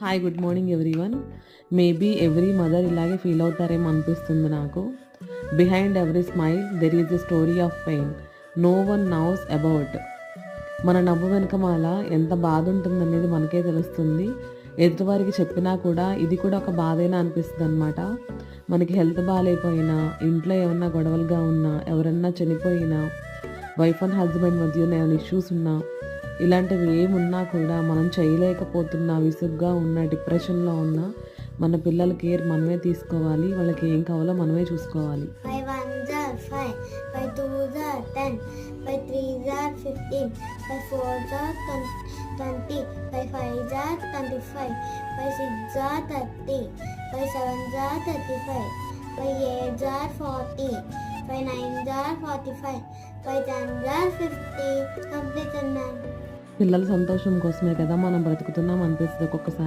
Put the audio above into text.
Hi good morning everyone. Maybe every mother ఇలాగే feel అవుతారేమో అనిపిస్తుంది నాకు. Behind every smile there is a story of pain no one knows about. మన నవ్వు వెనకమాల ఎంత బాధ ఉంటుందనేది మనకే తెలుస్తుంది. ఎదుటివారికి చెప్పినా కూడా ఇది కూడా ఒక బాధైనా అనిపిస్తుంది అనమాట. మనకి హెల్త్ బాగాలేకపోయినా, ఇంట్లో ఏమన్నా గొడవలుగా ఉన్నా, ఎవరన్నా చనిపోయినా, వైఫ్ అండ్ హస్బెండ్ మధ్య ఏమైనా ఇష్యూస్ ఉన్నా, ఇలాంటివి ఏమున్నా కూడా మనం చేయలేకపోతున్నా, విసుగ్గా ఉన్న, డిప్రెషన్లో ఉన్న మన పిల్లల కేర్ మనమే తీసుకోవాలి. వాళ్ళకి ఏం కావాలో మనమే చూసుకోవాలి. 5 ones are 5, 5 twos are 10, 5 threes are 15, 5 fours are 20, 5 fives are 25, 5 sixes are 30, 5 sevens are 35, 5 eights are 40, 5 nines are 45, 5 tens are 50. Complete, ma'am. పిల్లల సంతోషం కోసమే కదా మనం బ్రతుకుతున్నాం అనిపిస్తుంది ఒక్కొక్కసారి.